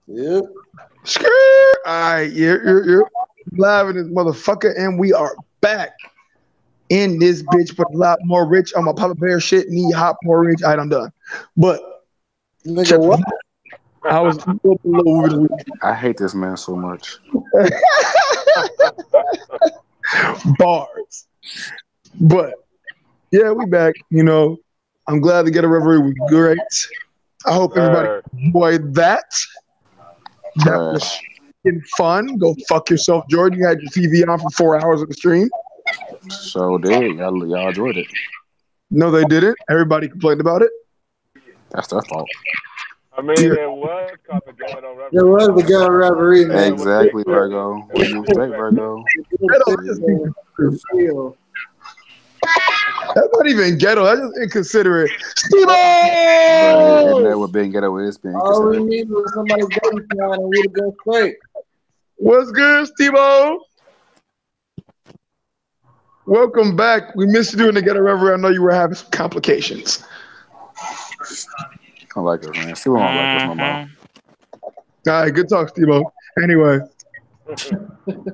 Yep. Skirt. All right, you're live in this motherfucker, and we are back in this bitch, but a lot more rich on my Papa Bear shit. Need hot porridge. All right, I'm done. But Nigga, what? I was a little over the week. I hate this man so much. Bars. But yeah, we back. You know, I'm glad to get a reverie was great. I hope everybody enjoyed that. That was Trash. fun. Go fuck yourself, Jordan. You had your TV on for 4 hours of the stream. So did y'all enjoyed it? No, they didn't. Everybody complained about it. That's their fault. I mean, it was called the ghetto referee. There was the ghetto referee, man. Exactly, Virgo. We use straight Virgo. That's not even ghetto. That's just inconsiderate. Steve! Isn't that what being ghetto is? Being All we considerate. needed was somebody baby crying and we'd have been straight. What's good, Steve? Welcome back. We missed you doing the ghetto reverie. I know you were having some complications. I like it, man. Still don't like this no more. All right, good talk, Steve. Anyway,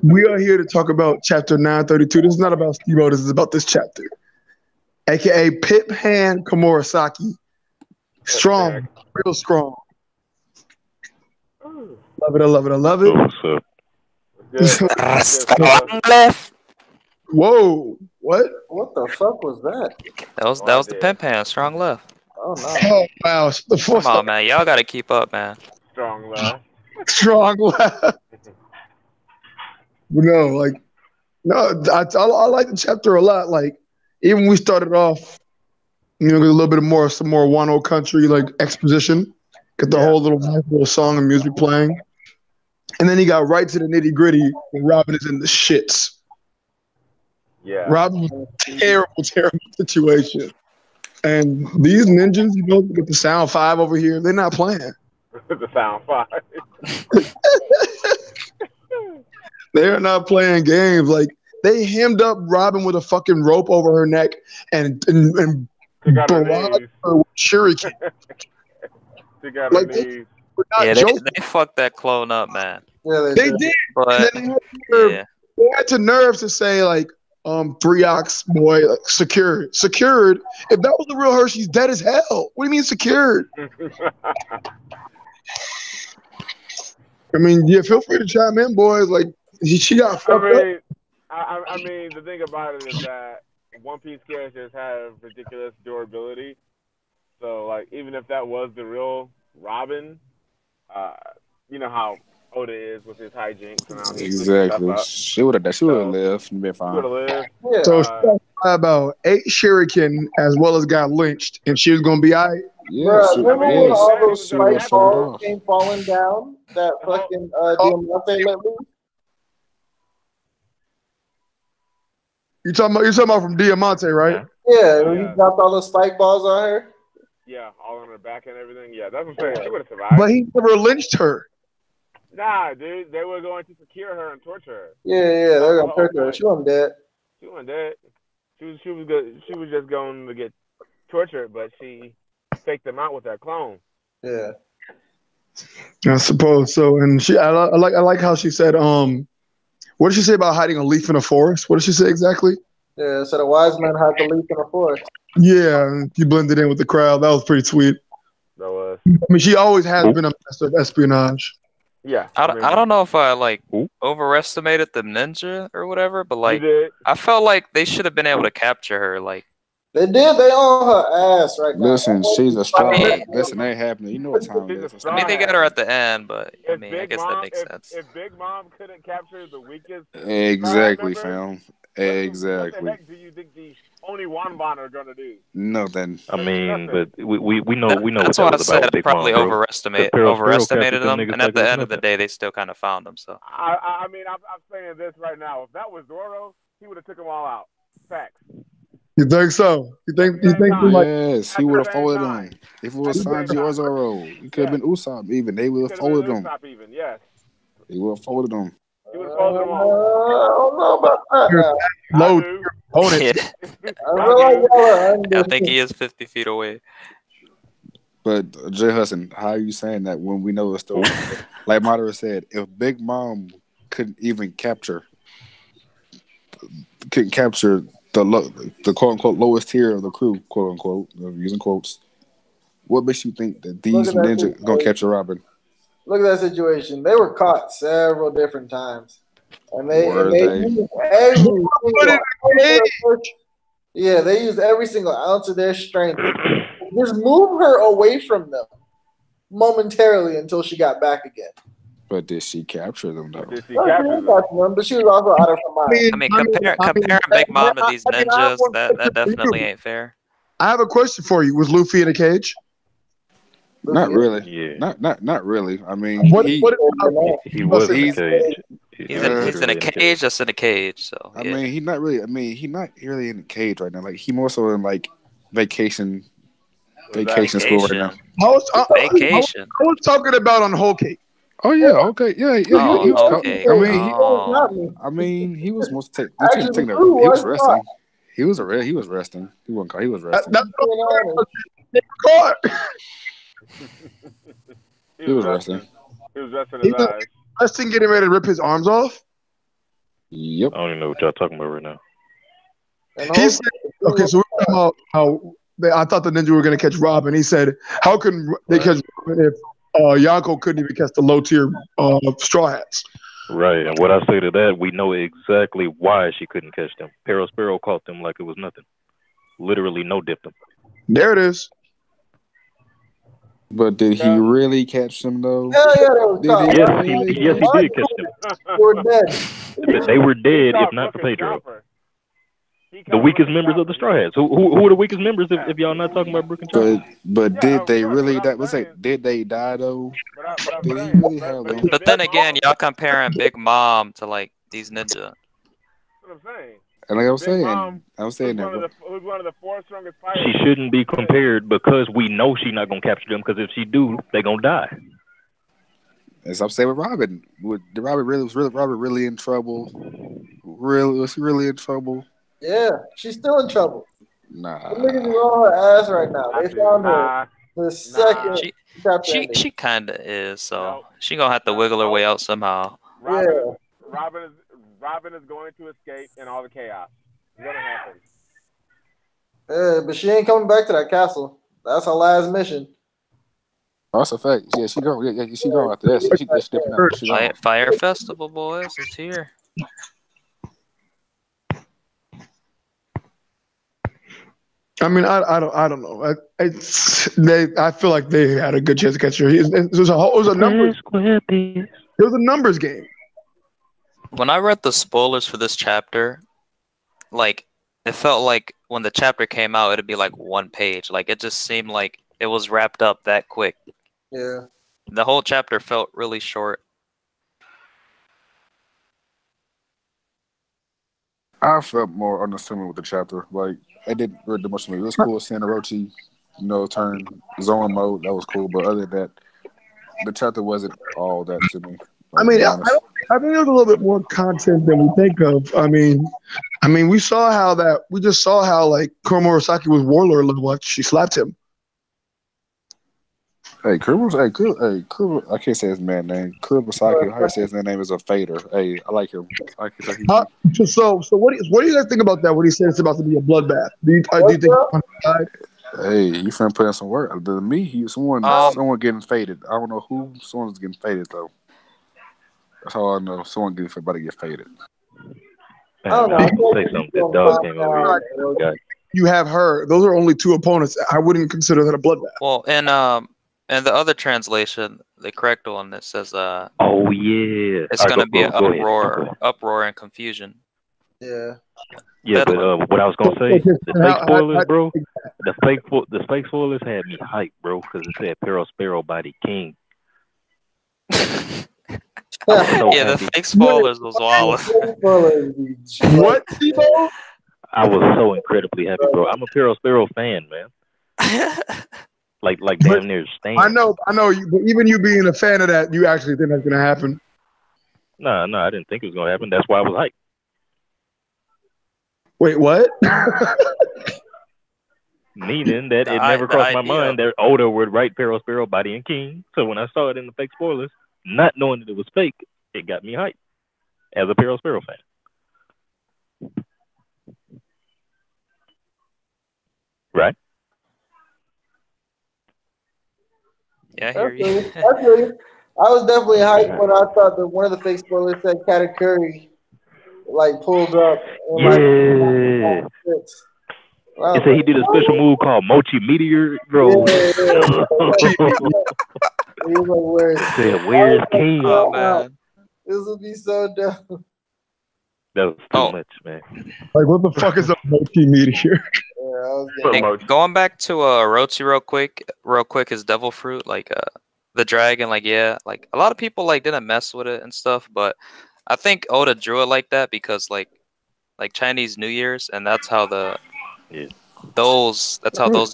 we are here to talk about chapter 932. This is not about Steve. This is about this chapter, aka Pimp Hand Komurasaki. Strong, real strong. Love it, I love it, I love it. Strong left. Whoa, what? What the fuck was that? That was the pimp hand. Strong left. Oh, no. Oh, wow. The Come on, man. Y'all gotta keep up, man. Strong left. Strong left. No, like, no, I like the chapter a lot. Like, even when we started off, you know, with a little bit more, some more Wano country, like, exposition. Get the whole little song and music playing. And then he got right to the nitty gritty when Robin is in the shits. Yeah. Robin was in a terrible, terrible situation. And these ninjas, you know, with the Sound 5 over here, they're not playing. The Sound 5. They're not playing games. Like, they hemmed up Robin with a fucking rope over her neck and barraged her with shuriken. She got Like, her knees. Yeah, they fucked that clone up, man. Yeah, They did. But And then they had to nerve to say, like, 3-ox boy, like, secured. If that was the real her, she's dead as hell. What do you mean secured? I mean, yeah, feel free to chime in, boys. Like, she got fucked up. I mean, the thing about it is that One Piece characters have ridiculous durability. So, like, even if that was the real Robin, you know how Oda is with his hijinks and how he's Exactly. She would have lived and been fine. Yeah. So she got about 8 shuriken as well as got lynched, and she was gonna be all right. Yeah, Bruh, remember when all those she would've spike shut it balls off. came falling down? That fucking Diamante let loose? You talking about from Diamante, right? Yeah, when he dropped all those spike balls on her. Yeah, all on her back and everything. Yeah, that's what I'm saying. She would have survived. But he never lynched her. Nah, dude, they were going to secure her and torture her. Yeah, they're gonna torture her. She wasn't dead. She wasn't dead. She was good. She was just going to get tortured, but she faked them out with that clone. Yeah. I suppose so. And I like how she said, what did she say about hiding a leaf in a forest? What did she say exactly? Yeah, so the wise man had the leaf in the forest. Yeah, you blended in with the crowd. That was pretty sweet. That was. I mean, she always has been a master of espionage. Yeah. I don't know if I overestimated the ninja or whatever, but like I felt like they should have been able to capture her. Like they did. They on her ass right now. Listen, she's a strong. Listen, ain't happening. You know what time it is. I mean, they got her at the end, but I mean, I guess that makes sense. If Big Mom couldn't capture the weakest, exactly, fam. Exactly. What the heck do you think the only Wanban are gonna do? Nothing. I mean, but we know That's what why that I was said about. I probably overestimated them, and at the end of the day, day, they still kind of found them. So I mean, I'm saying this right now. If that was Zoro, he would have took them all out. Facts. You think so? You think yes, he would have folded them. If it was Sanji or Zoro, it could have been Usopp even. They would have folded them. Yes. They would have folded them. He would have folded them all. I don't know about that. Load your opponent. I think he is 50 feet away. But Jay Hudson, how are you saying that when we know it's still like Madara said, if Big Mom couldn't even capture the quote unquote lowest tier of the crew, quote unquote, using quotes, what makes you think that these ninjas are gonna capture Robin? Look at that situation. They were caught several different times, and they used they used every single ounce of their strength to just move her away from them momentarily until she got back again. But did she capture them though? Did she capture them? But she was also out of her mind. I mean, comparing Big Mom to these ninjas, that definitely ain't fair. I have a question for you. Was Luffy in a cage? Not really. Yeah. Not really. I mean, he was in a cage. He's in a cage that's in a cage. So I mean, he's not really. I mean, he's not really in a cage right now. Like he more so in like vacation school right now. I was talking about on Whole Cake. Oh yeah, okay, yeah. Okay. I mean, he was most he was resting. He was resting. He wasn't caught. He was resting. He was resting. He was resting his eyes. Resting, getting ready to rip his arms off. Yep. I don't even know what y'all talking about right now. He said, okay, so we're talking about how I thought the ninja were going to catch Robin. He said, how can they catch Robin if Yonko couldn't even catch the low tier Straw Hats? Right, and what I say to that, we know exactly why she couldn't catch them. Peril Sparrow caught them like it was nothing. Literally no dipped them. There it is. But did he really catch them though? Yes, he did catch them. They were dead if not for Pedro. The weakest members of the Straw Hats. Who are the weakest members if y'all not talking about Brook and Charlie? But did they really? Did they die though? Did he really have them? But then again, y'all comparing Big Mom to like these ninja. That's what I'm saying. And like I'm saying that who's one of the 4 strongest pirates. She shouldn't be compared because we know she's not gonna capture them. Because if she do, they gonna die. As I'm saying with Robin, was Robin really in trouble? Was she really in trouble? Yeah, she's still in trouble. Nah. The niggas is on her ass right now. They found her the second. She kind of is. So she gonna have to wiggle her way out somehow. Robin is going to escape in all the chaos. It's gonna happen. Yeah, but she ain't coming back to that castle. That's her last mission. Oh, that's a fact. Yeah, she go. Yeah, she go after that. She out. Fire Festival, boys, it's here. I mean, I don't know. I feel like they had a good chance to catch her. It was a numbers game. When I read the spoilers for this chapter, like it felt like when the chapter came out, it'd be like 1 page. Like it just seemed like it was wrapped up that quick. Yeah. The whole chapter felt really short. I felt more unassuming with the chapter. Like it didn't really do much to me. It was cool seeing Orochi, turn zone mode. That was cool. But other than that, the chapter wasn't all that to me. I mean, I think there's a little bit more content than we think of. I mean, we just saw how like Kuromurasaki was warlord level after she slapped him. Hey, Kuromurasaki, I can't say his man name. Kuromurasaki, how you say his name is a fader. Hey, I like him. So what do you guys think about that when he said it's about to be a bloodbath? Do you think hey, you finna put in some work? To me, someone getting faded. I don't know who. Someone's getting faded though. That's all I know. Someone about to get faded. I don't know. Say something. The dog came over here. You have her. Those are only 2 opponents. I wouldn't consider that a bloodbath. Well, and the other translation, the correct one, that says oh yeah, it's gonna be an uproar and confusion. Yeah. Yeah, but what I was gonna say, the fake spoilers, bro. The fake spoilers had me hyped, bro, because it said Peril Sparrow by the King. The fake spoilers was wild. What, Tebow? I was so incredibly happy, bro. I'm a Peril Sparrow fan, man. like damn near Stan. I know you, but even you being a fan of that, you actually think that's gonna happen. No, I didn't think it was gonna happen. That's why I was hyped. Wait, what? Meaning that it never crossed my mind that Oda would write Peril Sparrow, Body and King. So when I saw it in the fake spoilers, not knowing that it was fake, it got me hyped as a Peril Sparrow fan. Right? Yeah, I hear you. I was definitely hyped when I thought that one of the fake spoilers said Katakuri like pulled up. And, Wow, it said he did a special move called Mochi Meteor, bro. Where's King? Oh man, this would be so dumb. That was too much, man. Like, what the fuck is a Mochi Meteor? Hey, going back to Orochi real quick, his devil fruit, like the dragon, like like a lot of people like didn't mess with it and stuff, but I think Oda drew it like that because like Chinese New Year's, and that's how those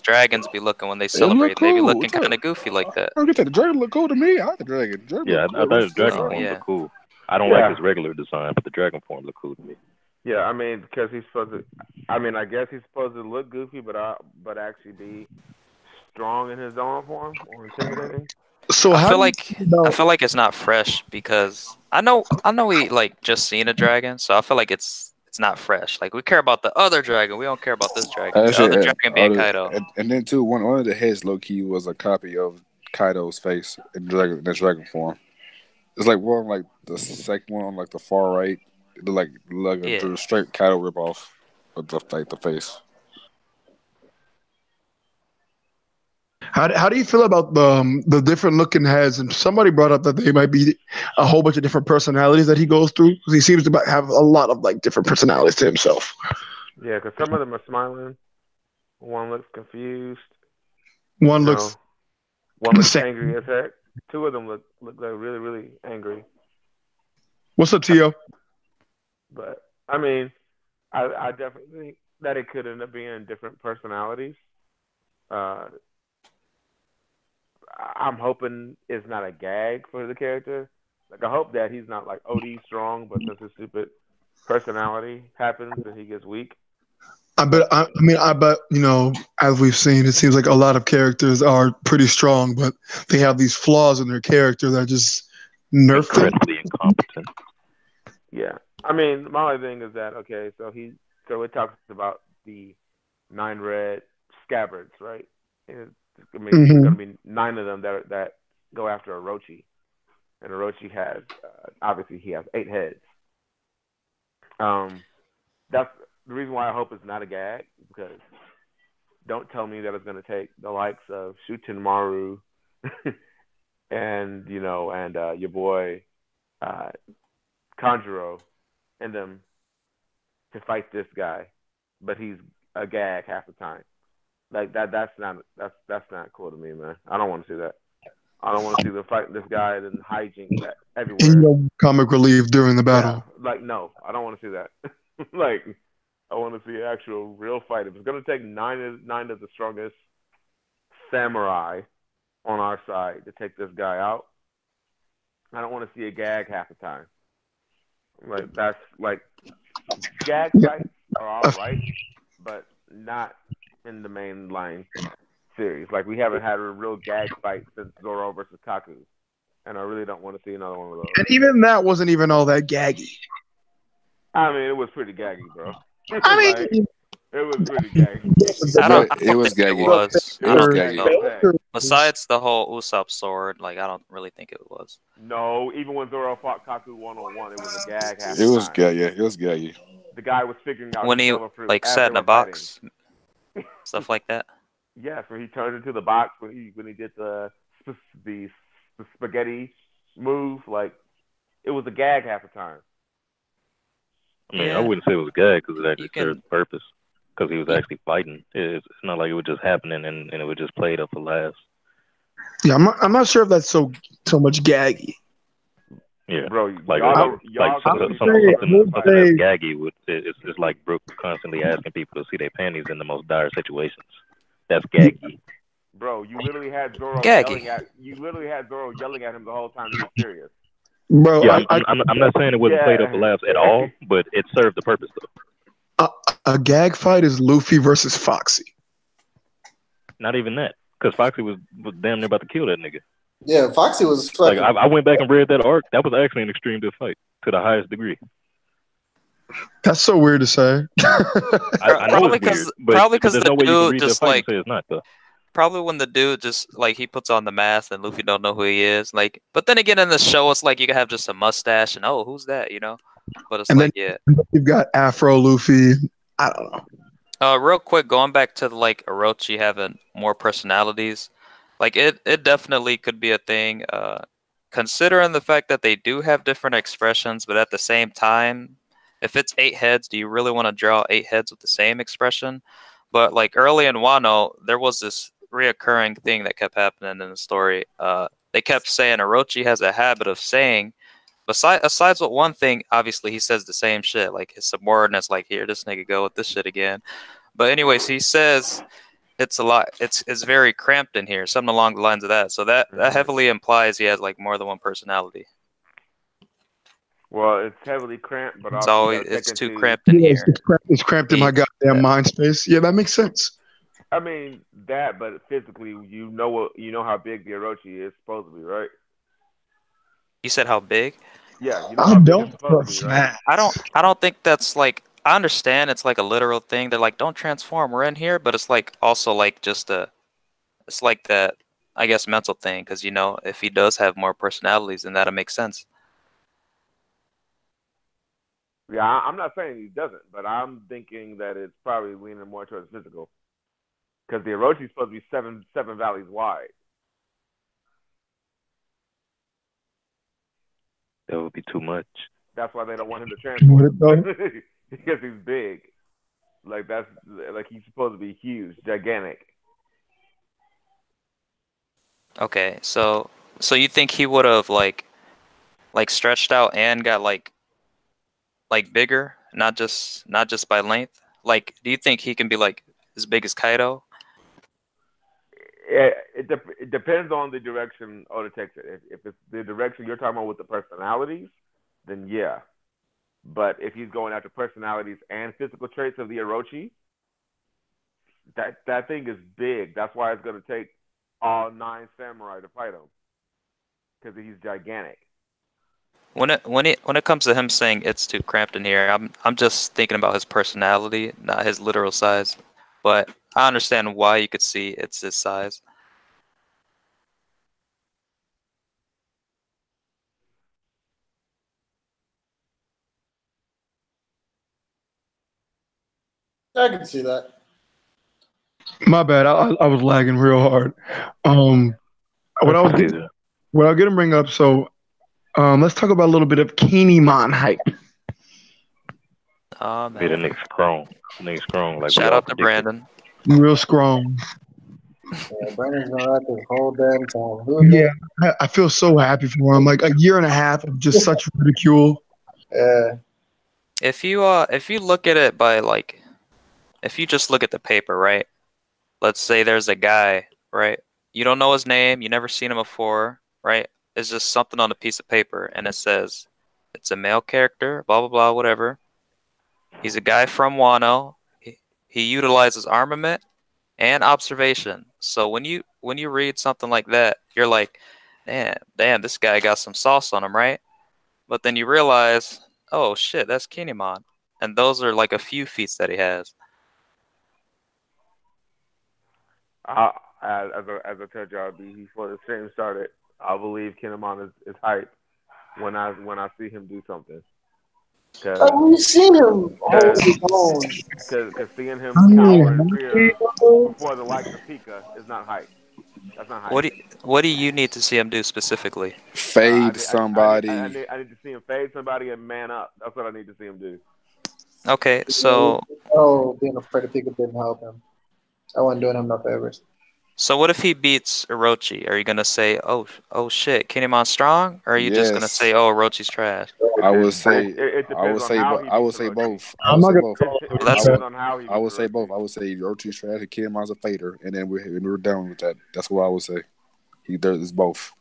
dragons be looking when they celebrate. Cool. They be looking kind of goofy like that. I the dragon look cool to me. I like the dragon. I thought the dragon form looked cool. I don't like his regular design, but the dragon form looked cool to me. Yeah, I mean, because he's supposed to. I mean, I guess he's supposed to look goofy, but actually be strong in his own form or intimidating. So I feel like it's not fresh because I know we like just seen a dragon, so I feel like it's not fresh. Like we care about the other dragon, we don't care about this dragon. The other dragon being Kaido. And then too, one of the heads low key was a copy of Kaido's face in the dragon form. It's like one like the second one on like the far right. It looked like a straight Kaido ripoff of the face. How do you feel about the different looking heads? And somebody brought up that they might be a whole bunch of different personalities that he goes through, because he seems to have a lot of like different personalities to himself. Yeah, because some of them are smiling. One looks confused. One looks angry as heck. Two of them look like really, really angry. What's up, Tio? But I mean, I definitely think that it could end up being different personalities. I'm hoping it's not a gag for the character. Like I hope that he's not like OD strong, but since his stupid personality happens and he gets weak. I bet as we've seen, it seems like a lot of characters are pretty strong, but they have these flaws in their character that just nerf them. Incredibly incompetent. Yeah, I mean, my only thing is that so it talks about the 9 red scabbards, right? There's going to be 9 of them that go after Orochi, and Orochi has obviously he has 8 heads. That's the reason why I hope it's not a gag, because don't tell me that it's going to take the likes of Shuten Maru and your boy Kanjuro and them to fight this guy, but he's a gag half the time. Like that's not cool to me, man. I don't want to see that. I don't want to see them fighting this guy and then hijinks that everywhere. Comic relief during the battle. Yeah, no, I don't want to see that. Like, I want to see an actual real fight. If it's gonna take 9 of the strongest samurai on our side to take this guy out, I don't want to see a gag half the time. Like that's like gag fights are all right, but not in the mainline series. Like we haven't had a real gag fight since Zoro versus Kaku, and I really don't want to see another one of those. And even that wasn't even all that gaggy. I mean, it was pretty gaggy, bro. I mean, it was pretty gaggy. It was gaggy. Besides the whole Usopp sword, like I don't really think it was. No, even when Zoro fought Kaku 1-on-1, it was a gag. It was gaggy. It was gaggy. The guy was figuring out when he like sat in a box, stuff like that. Yes, when he turned into the box, when he did the spaghetti move, like it was a gag half the time. I mean, I wouldn't say it was a gag because it actually served the purpose. Because he was actually fighting. It's not like it was just happening and it was just played up for laughs. Yeah, I'm not sure if that's so much gaggy. Yeah, bro. Something that's gaggy it's like Brooke constantly asking people to see their panties in the most dire situations. That's gaggy. Bro, you literally had Zoro yelling at him the whole time he was serious. Bro, yeah, I'm not saying it wasn't played up for laughs at all, but it served the purpose though. A gag fight is Luffy versus Foxy. Not even that, because Foxy was damn near about to kill that nigga. Yeah, Foxy was fucking. Like I went back and read that arc. That was actually an extreme diss fight to the highest degree. That's so weird to say. I know it's weird, but there's no way you can read that fight and say it's not though. Probably when the dude just like he puts on the mask and Luffy don't know who he is. Like, but then again in the show, it's like you can have just a mustache and oh, who's that? You know. But it's and like then you've got Afro Luffy. I don't know. Real quick, going back to like Orochi having more personalities, like it definitely could be a thing. Considering the fact that they do have different expressions, but at the same time, if it's 8 heads, do you really want to draw 8 heads with the same expression? But like early in Wano, there was this reoccurring thing that kept happening in the story. They kept saying Orochi has a habit of saying, aside with one thing, obviously he says the same shit. Like his subordinates, like here, this nigga go with this shit again. But anyways, he says it's a lot. It's very cramped in here, something along the lines of that. So that heavily implies he has like more than one personality. Well, it's heavily cramped, but it's too cramped in here. It's cramped in my goddamn mind space. Yeah, that makes sense. I mean that, but physically, you know how big the Orochi is supposed to be, right? You said how big? Yeah, you know how big it's supposed to be, right? I don't think that's like. I understand it's like a literal thing. They're like, don't transform. We're in here, but it's like also like just it's like that, I guess, mental thing. Because you know, if he does have more personalities, then that'll make sense. Yeah, I'm not saying he doesn't, but I'm thinking that it's probably leaning more towards physical. Because the Orochi is supposed to be seven valleys wide. That would be too much. That's why they don't want him to transform. Because he's big. Like he's supposed to be huge, gigantic. Okay, so you think he would have like stretched out and got like bigger, not just by length? Like, do you think he can be like as big as Kaido? It depends on the direction Oda takes it. If it's the direction you're talking about with the personalities, then yeah. But if he's going after personalities and physical traits of the Orochi, that thing is big. That's why it's going to take all 9 samurai to fight him, because he's gigantic. When it comes to him saying it's too cramped in here, I'm just thinking about his personality, not his literal size. But I understand why you could see it's his size. I can see that. My bad. I was lagging real hard. What I was gonna bring up. So, let's talk about a little bit of Kinemon hype. Oh man, the nigga's strong. Like shout out to Brandon. Real strong. Yeah, Brandon's been right this whole damn time. Yeah, I feel so happy for him. Like a year and a half of just such ridicule. Yeah. If you look at it by like, if you just look at the paper, right? Let's say there's a guy, right? You don't know his name, you never seen him before, right? It's just something on a piece of paper, and it says it's a male character, blah blah blah, whatever. He's a guy from Wano. He utilizes armament and observation. So when you read something like that, you're like, damn, this guy got some sauce on him, right? But then you realize, oh shit, that's Kinemon, and those are like a few feats that he has. As I told y'all before the stream started, I believe Kinemon is hype when I see him do something. We've seen him hold his own. Because seeing him cower in fear before the likes of Pika is not hype. That's not hype. What do you need to see him do specifically? Fade somebody. I need to see him fade somebody and man up. That's what I need to see him do. Okay, so being afraid of Pika didn't help him. I wasn't doing him no favors. So what if he beats Orochi? Are you gonna say, oh shit, Kinemon's strong, or are you just gonna say, oh, Orochi's trash? I would say both. I would say both. I would say Orochi's trash and Kinemon's a fader, and then we're done with that. That's what I would say. He does both.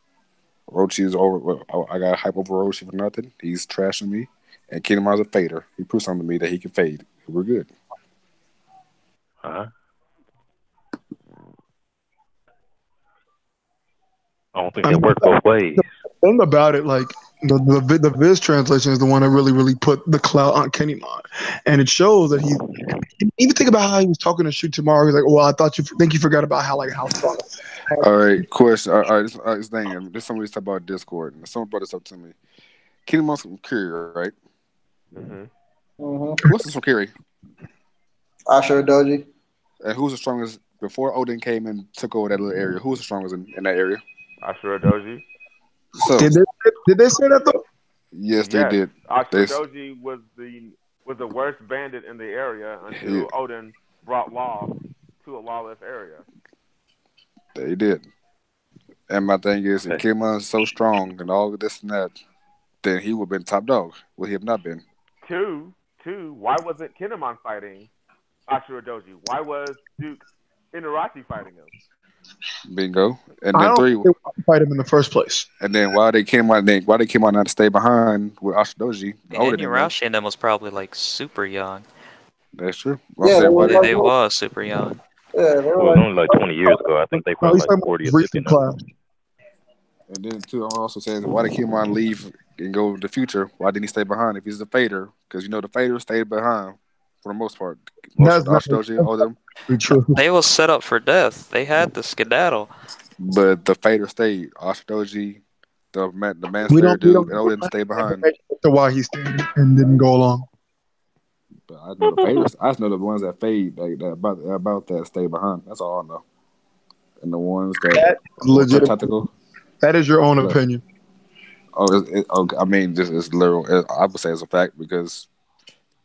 Orochi is over. I got hype over Orochi for nothing. He's trashing me, and Kinemon's a fader. He proved something to me that he can fade. We're good. I don't think that worked both ways. The thing about it, like the Viz translation is the one that really put the clout on Kenny Mon, and it shows that he. Even think about how he was talking to Shoot Tomorrow. He's like, "Well, I think you forgot about how strong." All right, question. All right, this thing. This somebody's talking about Discord, and someone brought this up to me. Kenny Mon's from Curry, right? What's this from Curry? Ashura Doji. And who's the strongest before Odin came and took over that little area? Who was the strongest in that area? Ashura Doji. So did they say that though? Yes, they did. Ashura Doji was the worst bandit in the area until Odin brought law to a lawless area. They did. And my thing is, if Kimon's so strong and all of this and that, then he would have been top dog. Would he have not been? Two, why wasn't Kinemon fighting Ashura Doji? Why was Duke Inarachi fighting him? Bingo. And then three, fight him in the first place. And then why they came out not to stay behind with Ashura Doji? Inarachi and them was probably like super young. That's true. Yeah, they was super young. Yeah, they were only like 20 years ago. I think they were like 40 or 50 now. And then too, I'm also saying, why did Kimon leave and go to the future? Why didn't he stay behind if he's a fader? Because the fader stayed behind for the most part. All them. True. They was set up for death. They had the skedaddle. But the fader stayed. Ashidoji, the manslayer dude, and all didn't stay behind. To why he stayed and didn't go along. But I know the faders. I just know the ones that fade about that stay behind. That's all I know. And the ones that legit tactical. That is your own opinion. I mean, this is literal. I would say it's a fact because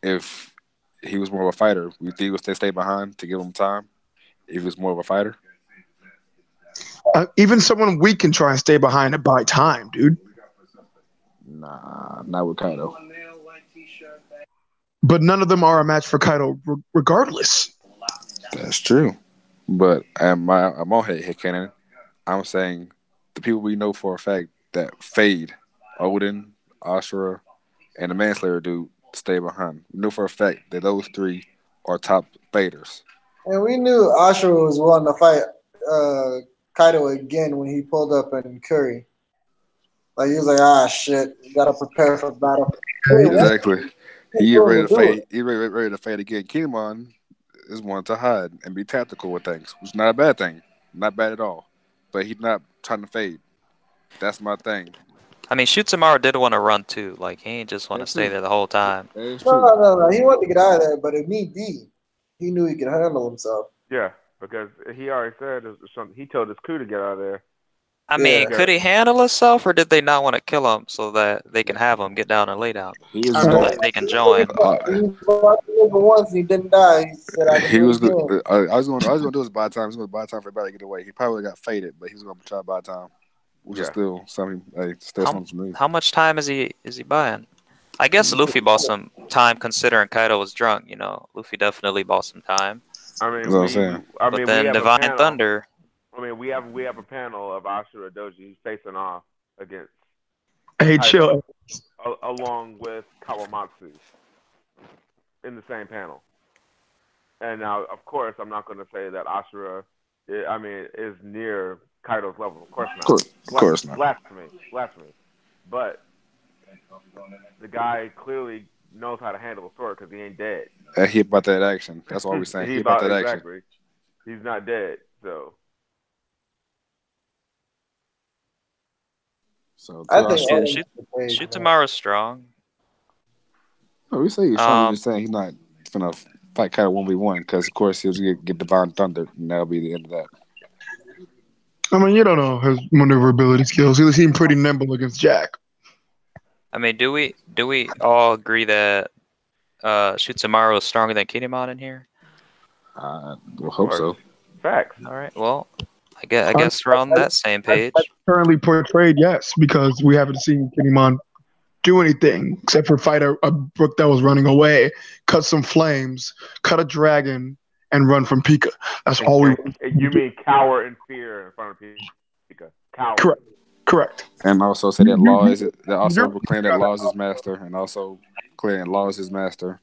if he was more of a fighter, we think he would stay behind to give him time. If he was more of a fighter, even someone weak can try and stay behind and buy time, dude. Nah, not with Kaido. But none of them are a match for Kaido, regardless. That's true. But I'm on head canon. I'm saying the people we know for a fact that fade, Odin, Ashura, and the manslayer dude stay behind. We know for a fact that those three are top faders. And we knew Ashura was willing to fight Kaido again when he pulled up in Curry. Like he was like, shit, you gotta prepare for battle. Exactly. He ready to fade. He ready to fade again. Kinemon is one to hide and be tactical with things, which is not a bad thing. Not bad at all. But he's not trying to fade. That's my thing. I mean, Shutamaru did want to run too. Like he ain't just want to stay there the whole time. No. He wanted to get out of there, but if need be, he knew he could handle himself. Yeah, because he already said he told his crew to get out of there. I mean, could he handle himself, or did they not want to kill him so that they can have him get down and lay down? They can join. Once he didn't die. He said, I was going to do his buy time. He was going to buy time for everybody to get away. He probably got faded, but he was going to try to buy time, which is still something. Something to me. How much time is he buying? I guess Luffy bought some time considering Kaido was drunk. Luffy definitely bought some time. I mean, that's what I'm saying. But then Divine Thunder. I mean, we have a panel of Ashura Doji facing off against. Hey, chill. Along with Kawamatsu in the same panel. And now, of course, I'm not going to say that Ashura, is near Kaido's level. Of course not. Of course not. Blasphemy. But the guy clearly knows how to handle a sword because he ain't dead. He about that action. That's all we're saying. He about that action. He's not dead, so. I think Shutamaru's strong. No, we say he's strong. We're just saying he's not gonna fight Kaido 1v1 because of course he'll get Divine Thunder and that'll be the end of that. I mean, you don't know his maneuverability skills. He seemed pretty nimble against Jack. I mean, do we all agree that Shutamaru is stronger than Kinemon in here? I hope so. Facts. All right. Well, I guess we're on that same page. Currently portrayed, yes, because we haven't seen Kinemon do anything except for fight a brook that was running away, cut some flames, cut a dragon, and run from Pika. That's all we. You mean cower in fear in front of Pika? Cower. Correct. And also say that Law is also claim that Law is his master, and also claim Law is his master.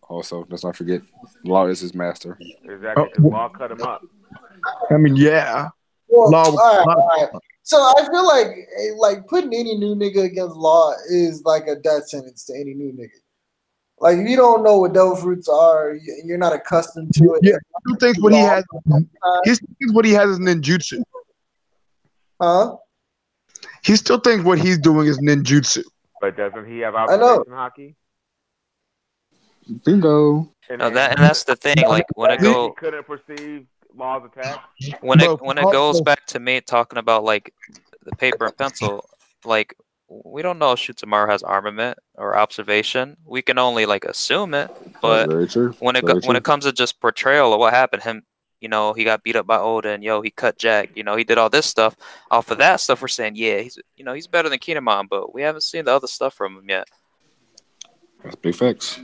Also, let's not forget, Law is his master. Exactly, because Law cut him up. I mean, yeah. Well, all right. So I feel like putting any new nigga against law is like a death sentence to any new nigga. Like if you don't know what devil fruits are, you're not accustomed to it. Yeah, he thinks what he has. He thinks what he has is ninjutsu. Huh? He still thinks what he's doing is ninjutsu. But doesn't he have observation hockey? Bingo. No, that's the thing. Like when it he couldn't perceive Law's attack. When it goes back to me talking about like the paper and pencil, like we don't know if Shutamaru has armament or observation. We can only like assume it. But very true. when it comes to just portrayal of what happened, him, you know, he got beat up by Oda, and he cut Jack. You know, he did all this stuff. Off of that stuff, we're saying, yeah, he's better than Kinemon, but we haven't seen the other stuff from him yet. That's big facts.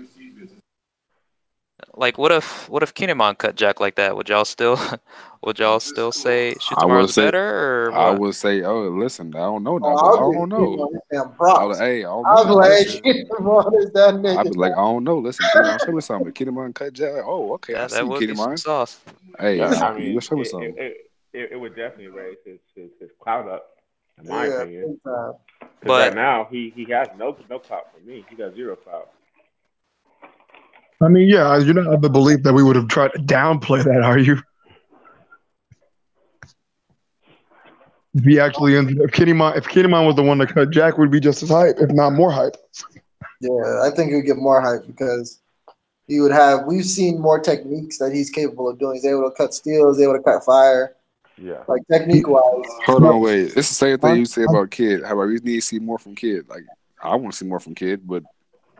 Like, what if Kinemon cut Jack like that? Would y'all still say Shutamaru's better, or what? I would say, oh, listen, I don't know now. I don't know. Hey, I don't know. Kinemon is that nigga. I'd be like, I don't know. Listen, Kinemon, show me something. Kinemon cut Jack. Oh, okay, I see would be some Kinemon. sauce. Hey, I mean, you show me something. It would definitely raise his clout up, in my opinion. But right now, he has no clout for me. He got zero clout. I mean, yeah, you're not of the belief that we would have tried to downplay that, are you? If he actually ended up, if Kinemon was the one that cut Jack, would be just as hype, if not more hype. Yeah, I think he would get more hype because he would have. We've seen more techniques that he's capable of doing. He's able to cut steel. He's able to cut fire. Yeah, like technique wise. Hold on, wait. It's the same thing you say about Kid. However, we need to see more from Kid. Like I want to see more from Kid, but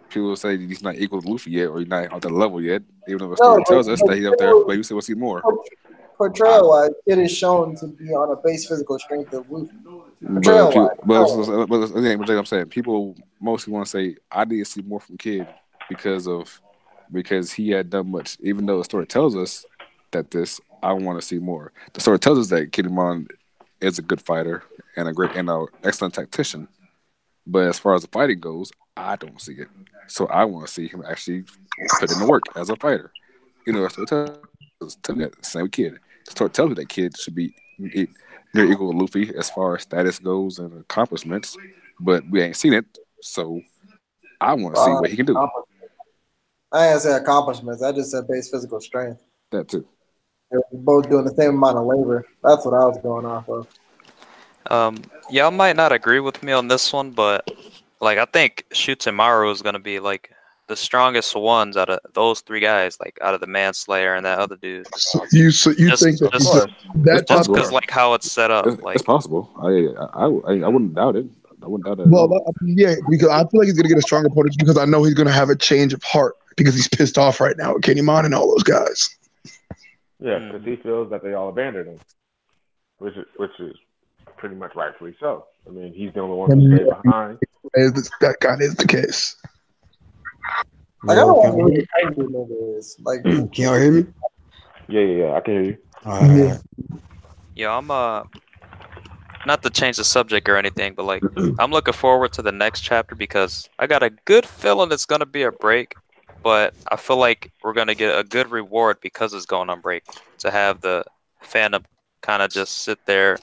people say he's not equal to Luffy yet, or he's not on that level yet. Even though the story tells us that he's up there, but you say we'll see more. Portrayal wise, Kid is shown to be on a base physical strength of Luffy. But I'm saying people mostly want to say I need to see more from Kid because he had done much. Even though the story tells us that I want to see more. The story tells us that Kinemon is a good fighter and an excellent tactician. But as far as the fighting goes, I don't see it. So I want to see him actually put in the work as a fighter. You know, the story tells us that same with Kid. The story tells me that Kid should be near equal to Luffy as far as status goes and accomplishments, but we ain't seen it. So I want to see what he can do. I didn't say accomplishments. I just said base physical strength. That too. They're both doing the same amount of labor. That's what I was going off of. Y'all might not agree with me on this one, but like I think Shutamaru is gonna be like the strongest ones out of those three guys, like out of the Manslayer and that other dude. You think that just because like how it's set up, it's possible. I wouldn't doubt it. I wouldn't doubt it. Well, yeah, because I feel like he's gonna get a strong opponent because I know he's gonna have a change of heart because he's pissed off right now with Kinemon and all those guys. Yeah, because he feels that they all abandoned him, which is pretty much rightfully so. I mean, he's the only one who stayed behind. That kind is the case. Like, I don't know who the angry nigga is. Like, can y'all hear me? Yeah, I can hear you. All right. Yeah, I'm not to change the subject or anything, but like I'm looking forward to the next chapter because I got a good feeling it's gonna be a break, but I feel like we're gonna get a good reward because it's going on break to have the fandom kind of just sit there.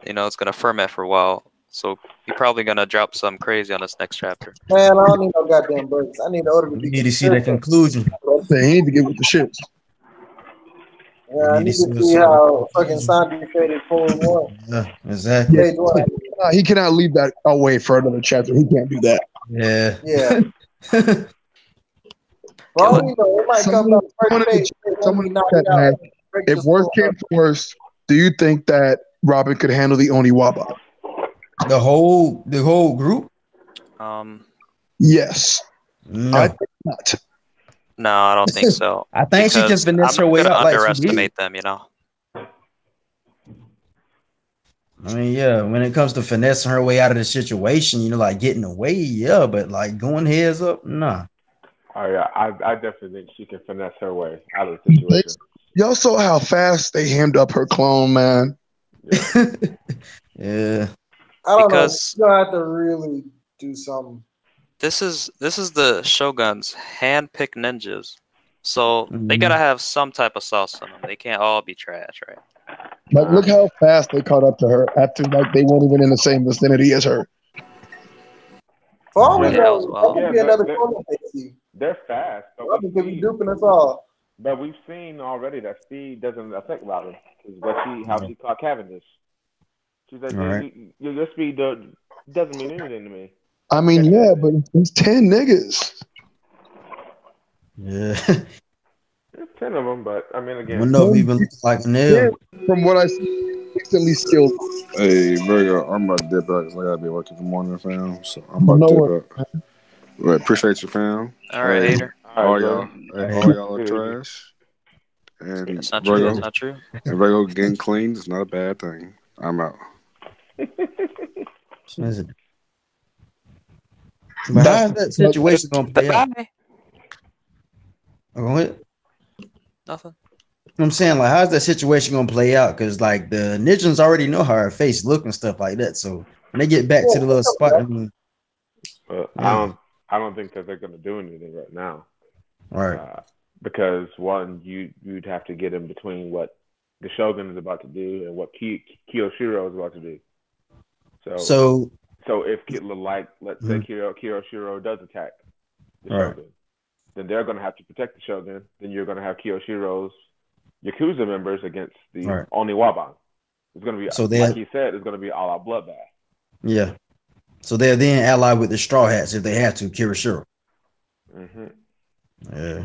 You know, it's gonna ferment for a while. So you're probably gonna drop something crazy on this next chapter. Man, I don't need no goddamn breaks. I need Oda to be. You need to see the conclusion. They need to get with the shits. Yeah, I need to see how fucking Sandy faded forward one. Yeah, exactly. He cannot leave that away for another chapter. He can't do that. Yeah. Yeah. Well, you know, it might come up first page. If worst came to worst, do you think that Robin could handle the Oniwaba? The whole group? Yes. No. I think not. No, I don't think so. I think she can finesse her way out. Underestimate them, you know. I mean, yeah, when it comes to finessing her way out of the situation, you know, like getting away, yeah, but like going heads up, nah. Oh yeah, I definitely think she can finesse her way out of the situation. Y'all saw how fast they hemmed up her clone, man. Yeah. Yeah. I don't know. You have to really do something. This is the Shogun's hand-picked ninjas. So they gotta have some type of sauce on them. They can't all be trash, right? Like, look how fast they caught up to her after like they weren't even in the same vicinity as her. For all we Yeah, know, as that well. could be another corner they see. They're fast, but Robin could be duping us all. But we've seen already that speed doesn't affect Robin. Because how she caught Cavendish. She's like, your speed doesn't mean anything to me. I mean, yeah, but it's 10 niggas. Yeah. There's 10 of them, but I mean, I again, don't know if he even looks like an L. From what I see, instantly skilled. Hey, Virgo, I'm about to dip out because I gotta be working for morning, fam. So I'm about No to worries. dip out. Well, appreciate you, fam. All right, hater. All y'all are trash. And That's not true. That's not true. And Virgo getting clean is not a bad thing. I'm out. But how's that situation gonna play out? Go ahead. Nothing. I'm saying, like, how's that situation gonna play out? Because like the Ninjas already know how her face look and stuff like that. So when they get back to the little spot, I mean, I don't think that they're gonna do anything right now. Right. Because one, you'd have to get in between what the Shogun is about to do and what Kiyoshiro is about to do. So if let's say Kiyoshiro does attack the Shogun, then they're going to have to protect the Shogun. Then you're going to have Kiyoshiro's Yakuza members against the Oniwaban. It's going to be, like he said, it's going to be all-out bloodbath. Yeah. So they're then allied with the Straw Hats if they have to, Kirishiro. Mm-hmm. Yeah.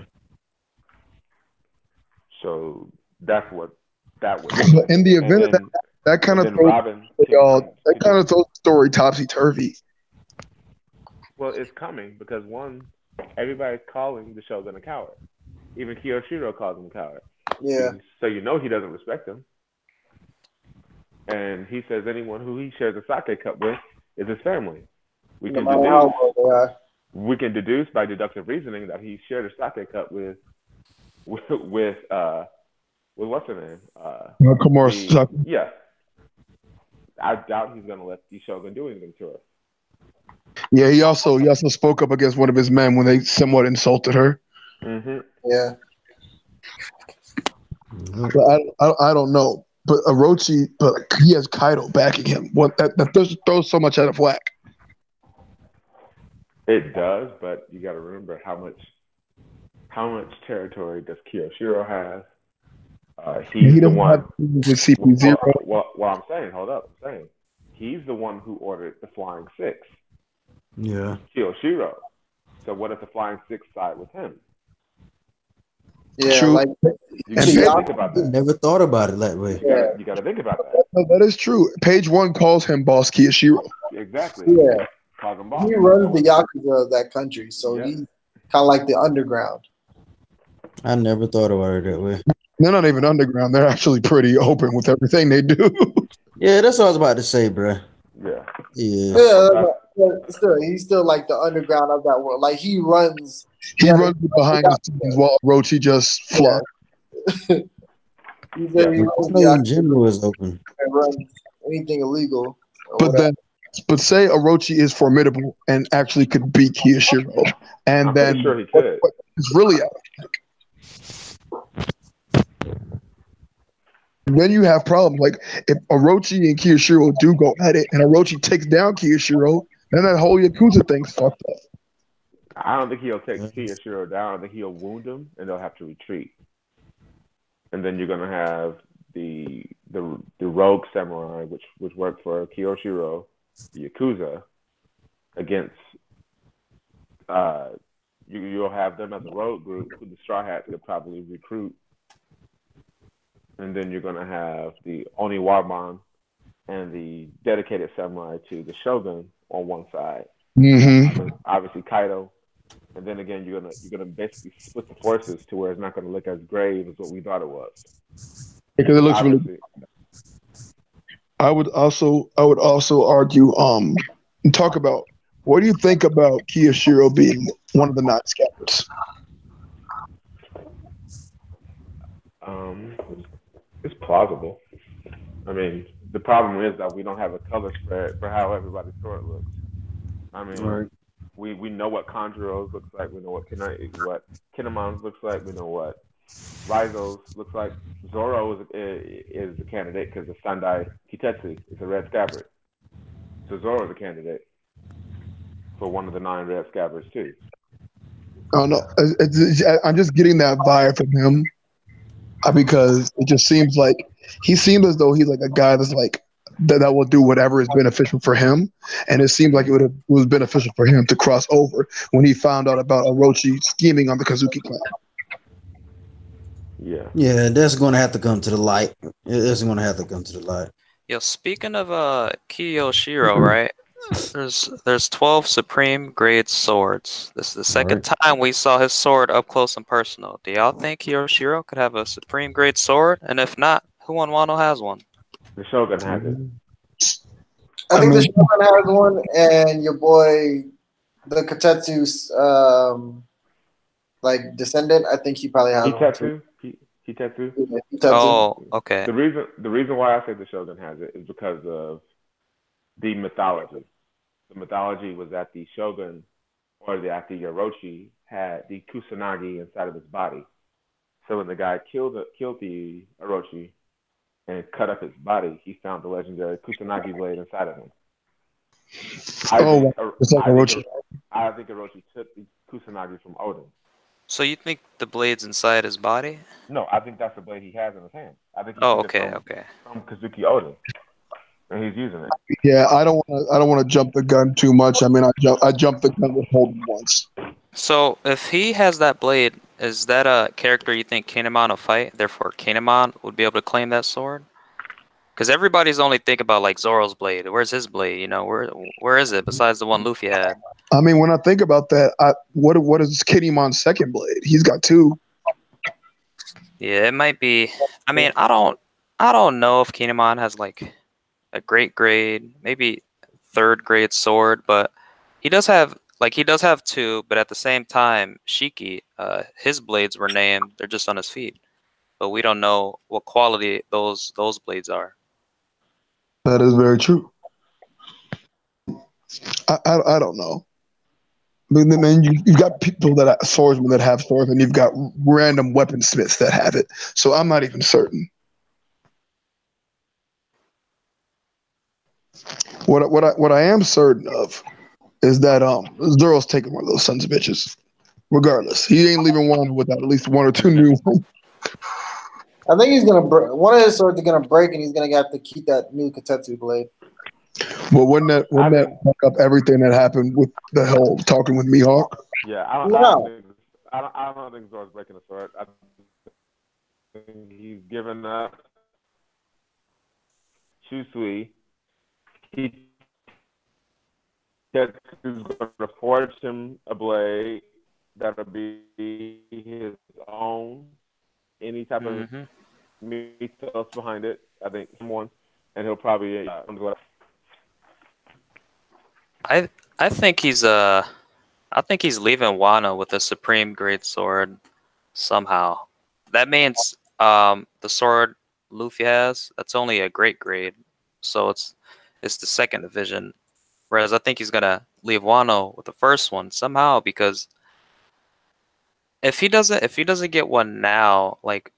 So that's what that was. But in the event of that kind of throws the story topsy-turvy. Well, it's coming because one, everybody's calling the Shogun a coward. Even Kiyoshiro calls him a coward. Yeah. So you know he doesn't respect him. And he says anyone who he shares a sake cup with is his family. We can deduce by deductive reasoning that he shared a sake cup with what's her name? Yeah. I doubt he's gonna let the Shogun do anything to her. Yeah, he also spoke up against one of his men when they somewhat insulted her. Mm-hmm. Yeah. But I don't know. But Orochi, he has Kaido backing him. That throws so much out of whack. It does, but you got to remember how much territory does Kiyoshiro have? He's the one with CP0. Well, I'm saying, hold up, I'm saying he's the one who ordered the Flying Six. Yeah. Kiyoshiro. So what if the Flying Six side with him? Yeah, true. like you gotta think about that. Never thought about it that way. You gotta think about that. No, that is true. Page 1 calls him Boss Kiyoshiro. Exactly. Yeah. Calls him boss. He runs the Yakuza of that country, so he's kind of like the underground. I never thought about it that way. They're not even underground. They're actually pretty open with everything they do. Yeah, that's what I was about to say, bro. Yeah. Still, he's still like the underground of that world. Like he runs. He runs behind the scenes while Orochi just fluff. In general is open. And runs anything illegal. But say Orochi is formidable and actually could beat Kiyoshiro, and I'm then sure he could. It's really out of whack. Then you have problems. Like if Orochi and Kiyoshiro do go at it, and Orochi takes down Kiyoshiro, then that whole Yakuza thing's fucked up. I don't think he'll take Kiyoshiro down. I think he'll wound him, and they'll have to retreat. And then you're gonna have the rogue samurai, which worked for Kiyoshiro, the Yakuza, against. You'll have them as a rogue group who the Straw Hats could probably recruit. And then you're going to have the Oniwaban and the dedicated samurai to the Shogun on one side. Mm-hmm. Obviously Kaido. And then again, you're gonna basically split the forces to where it's not going to look as grave as what we thought it was. Because it looks really. I would also argue talk about what do you think about Kiyoshiro being one of the 9 scabbards? It's plausible. I mean, the problem is that we don't have a color spread for how everybody's sword looks. I mean, We know what Conjuros looks like. We know what Kinemon looks like. We know what Rizos looks like. Zoro is a candidate because the Sandai Kitetsu is a red scabbard. So Zoro is a candidate for one of the 9 red scabbards too. I don't know. I'm just getting that vibe from him because it just seems like he seems as though he's like a guy that's like that will do whatever is beneficial for him, and it seemed like it was beneficial for him to cross over when he found out about Orochi scheming on the Kazuki clan. Yeah, that's going to have to come to the light. It's going to have to come to the light. Yo, speaking of Kiyoshiro, right? There's 12 supreme grade swords. This is the second time we saw his sword up close and personal. Do y'all think Kiyoshiro could have a supreme grade sword? And if not, who on Wano has one? The Shogun has it. I think the Shogun has one, and your boy, the Katetsu's like descendant. I think he probably has one too. Hitetsu. Oh, okay. The reason why I say the Shogun has it is because of the mythology. The mythology was that the Shogun or the Orochi had the Kusanagi inside of his body. So when the guy killed the Orochi and cut up his body, he found the legendary Kusanagi blade inside of him. I think Orochi took the Kusanagi from Odin. So you think the blade's inside his body? No, I think that's the blade he has in his hand. I think he took it from Kazuki Odin, and he's using it. Yeah, I don't want to jump the gun too much. I mean, I jumped the gun with Holden once. So if he has that blade, is that a character you think Kinemon will fight? Therefore, Kinemon would be able to claim that sword? Because everybody's only think about like Zoro's blade. Where's his blade? You know, where is it besides the one Luffy had? I mean, when I think about that, what is Kinemon's second blade? He's got 2. Yeah, it might be. I mean, I don't know if Kinemon has like a great grade, maybe 3rd grade sword, but he does have 2. But at the same time, Shiki, his blades were named. They're just on his feet, but we don't know what quality those blades are. That is very true. I don't know. I mean, then you've got people that are swordsmen that have swords, and you've got random weaponsmiths that have it. So I'm not even certain. What I am certain of is that Zoro's taking one of those sons of bitches. Regardless, he ain't leaving one without at least 1 or 2 new ones. I think he's gonna one of his swords is gonna break, and he's gonna have to keep that new Katetsu blade. Well, wouldn't that fuck up everything that happened with the whole talking with Mihawk? Yeah, I don't think Zoro's breaking the sword. I think he's given up Shusui. He's going to forge him a blade that'll be his own. Any type of mythos behind it. I think someone, and he'll probably. I think he's leaving Wano with a supreme grade sword somehow. That means the sword Luffy has, that's only a great grade, so it's the 2nd division. Whereas I think he's gonna leave Wano with the first one somehow, because if he doesn't get one now, like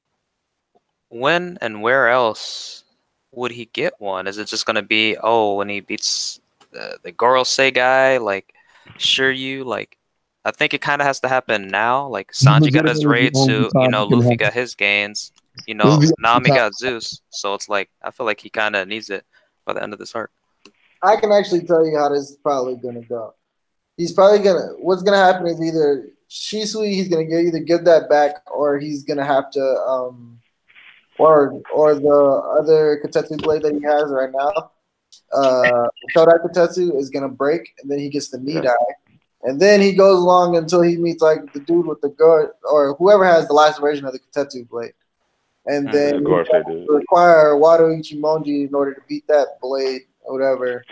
when and where else would he get one? Is it just gonna be when he beats the Gorosei guy, like Shiryu? Like I think it kind of has to happen now. Like Sanji got his raid suit, Luffy got his gains, Nami got Zeus, so it's like I feel like he kind of needs it by the end of this arc. I can actually tell you how this is probably gonna go. He's probably what's gonna happen is either Shisui, he's gonna either give that back, or he's gonna have to or the other Katetsu blade that he has right now, Shodai Katetsu is gonna break, and then he gets the knee die, and then he goes along until he meets like the dude with the gun, or whoever has the last version of the Katetsu blade, and then require Wado Ichimonji in order to beat that blade or whatever,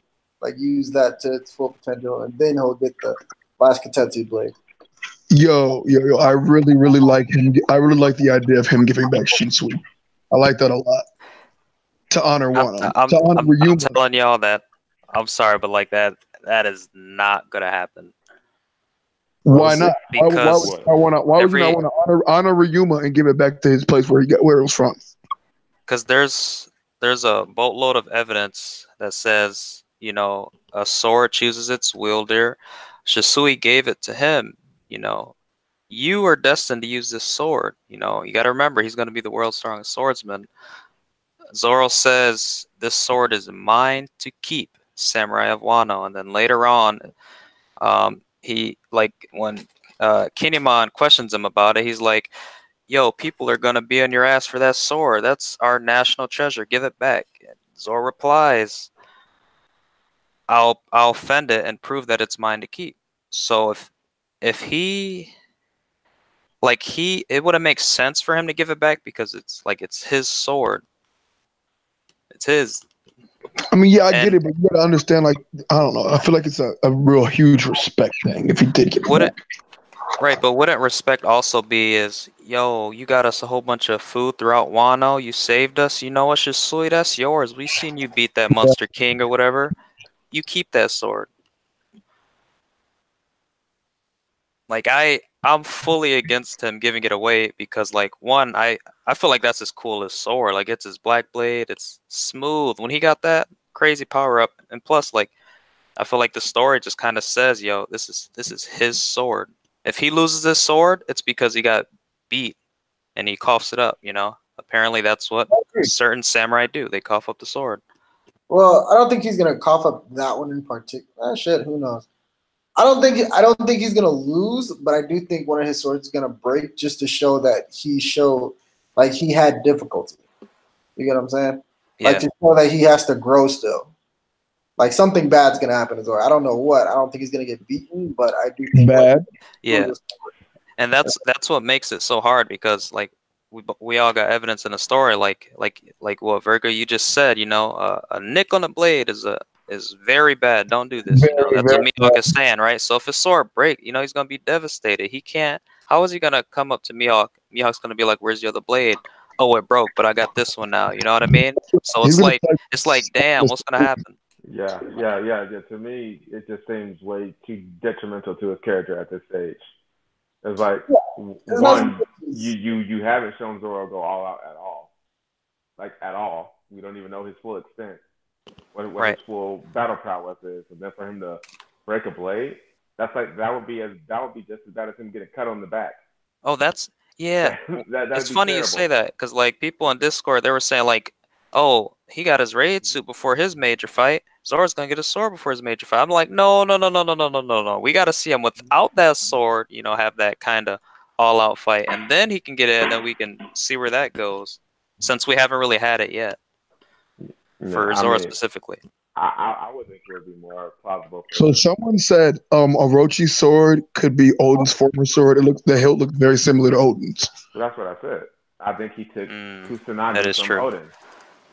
like use that to its full potential, and then he'll get the last Katetsu blade. Yo! I really like him. I really like the idea of him giving back Shinsui. I like that a lot. To honor Wano. I'm telling y'all that I'm sorry, but like that is not gonna happen. Why not? Because Why would you not want to honor Ryuma and give it back to his place where it was from? Because there's a boatload of evidence that says, you know, a sword chooses its wielder. Shisui gave it to him. You know, you are destined to use this sword. You know, you got to remember he's going to be the world's strongest swordsman. Zoro says this sword is mine to keep, Samurai of Wano, and then later on, he like when Kinemon questions him about it, he's like, yo, people are gonna be on your ass for that sword. That's our national treasure. Give it back. And Zoro replies, I'll fend it and prove that it's mine to keep. So if he it wouldn't make sense for him to give it back because it's his sword. It's his. I mean, yeah, I get it, but you gotta understand, like, I don't know. I feel like it's a real huge respect thing if he did give it back. Right, but wouldn't respect also be is, yo, you got us a whole bunch of food throughout Wano, you saved us, you know what, Shisui, that's yours. We seen you beat that Monster King or whatever. You keep that sword. Like I'm fully against him giving it away because like one, I feel like that's his coolest sword. Like it's his black blade, it's smooth. When he got that crazy power up, and plus like I feel like the story just kind of says, yo, this is his sword. If he loses this sword, it's because he got beat and he coughs it up, you know? Apparently that's what certain samurai do. They cough up the sword. Well, I don't think he's gonna cough up that one in particular. Shit, who knows? I don't think he's gonna lose, but I do think one of his swords is gonna break just to show that he had difficulty. You get what I'm saying? Yeah. Like to show that he has to grow still. Like something bad's gonna happen to Zoro. I don't know what. I don't think he's gonna get beaten, but I do think bad. Yeah. And that's what makes it so hard because like we all got evidence in the story like what Virgo you just said, you know, a nick on a blade is very bad. Don't do this. You know, that's what Mihawk is saying, right? So if his sword break, you know, he's gonna be devastated. He can't. How is he gonna come up to Mihawk? Mihawk's gonna be like, "Where's the other blade?" Oh, it broke, but I got this one now. You know what I mean? So it's like, damn, what's gonna happen? Yeah. To me, it just seems way too detrimental to his character at this stage. It's like one, you haven't shown Zoro go all out at all, like at all. We don't even know his full extent, what his full battle prowess is, and then for him to break a blade, that would be just as bad as him getting cut on the back. Oh, that's yeah. It's funny terrible. You say that because like people on Discord they were saying like, oh, he got his raid suit before his major fight. Zoro's gonna get a sword before his major fight. I'm like, no. We gotta see him without that sword. You know, have that kind of all-out fight, and then he can get it, and then we can see where that goes. Since we haven't really had it yet for Zoro specifically. I would think it would be more plausible. So someone said Orochi's sword could be Odin's former sword. The hilt looked very similar to Odin's. Well, that's what I said. I think he took Kusanagi from true. Odin.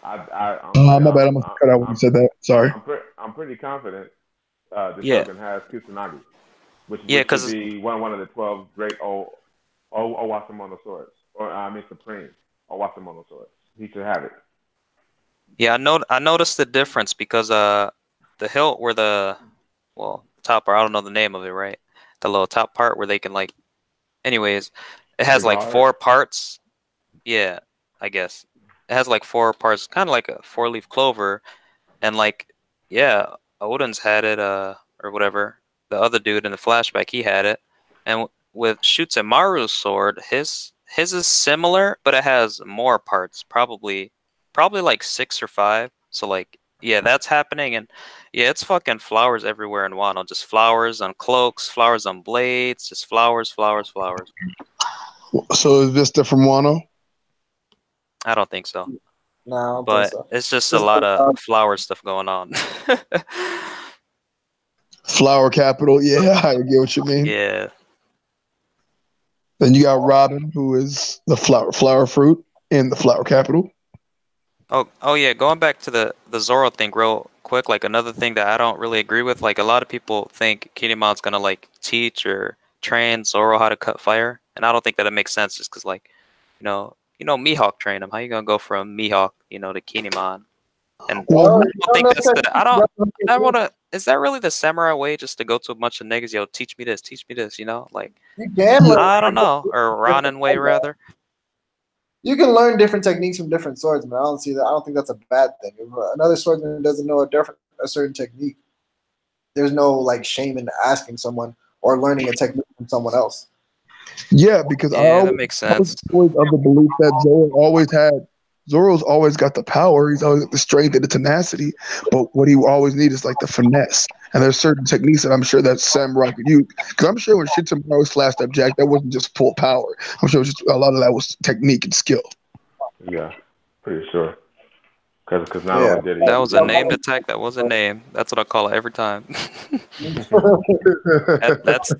My bad. I must have cut out when you said that. Sorry. I'm pretty confident this Shogun has Kusanagi, which should be one of the 12 great Owasamono swords, or Supreme Owasamono swords. He should have it. Yeah, I noticed the difference because the hilt where the top part, I don't know the name of it, right? The little top part where they can like, anyways, it has like 4 parts. Yeah, I guess it has like 4 parts, kind of like a 4-leaf clover, and like Odin's had it or whatever. The other dude in the flashback, he had it, and with Shutemaru's sword, his is similar, but it has more parts, probably like 6 or 5. So like, yeah, that's happening, and yeah, it's fucking flowers everywhere in Wano. Just flowers on cloaks, flowers on blades, just flowers. So is Vista from Wano? I don't think so. No, I don't but think so. It's just a lot of flower stuff going on. Flower capital, yeah, I get what you mean. Yeah. Then you got Robin, who is the flower fruit in the flower capital. Oh yeah, going back to the Zoro thing real quick, like another thing that I don't really agree with, like a lot of people think Kinemon's gonna like teach or train Zoro how to cut fire, and I don't think that it makes sense just because like, you know Mihawk trained him. How you gonna go from Mihawk, to Kinemon? And Well, I don't think that's the. I want to. Is that really the samurai way? Just to go to a bunch of niggas, yo, teach me this, you know? Like, You can learn. I don't know, or Ronin way rather. You can learn different techniques from different swordsmen. I don't see that. I don't think that's a bad thing. If another swordsman doesn't know a certain technique, there's no like shame in asking someone or learning a technique from someone else. yeah, because that makes sense. I was always of the belief that Zoro's always got the power. He's always got the strength and the tenacity. But what he always needs is like the finesse. And there's certain techniques that I'm sure that Samurai could use. Because I'm sure when Shitamaru slashed up Jack, that wasn't just full power. I'm sure just a lot of that was technique and skill. Yeah, pretty sure. Because not only did he. That was a named attack. That was a name. That's what I call it every time.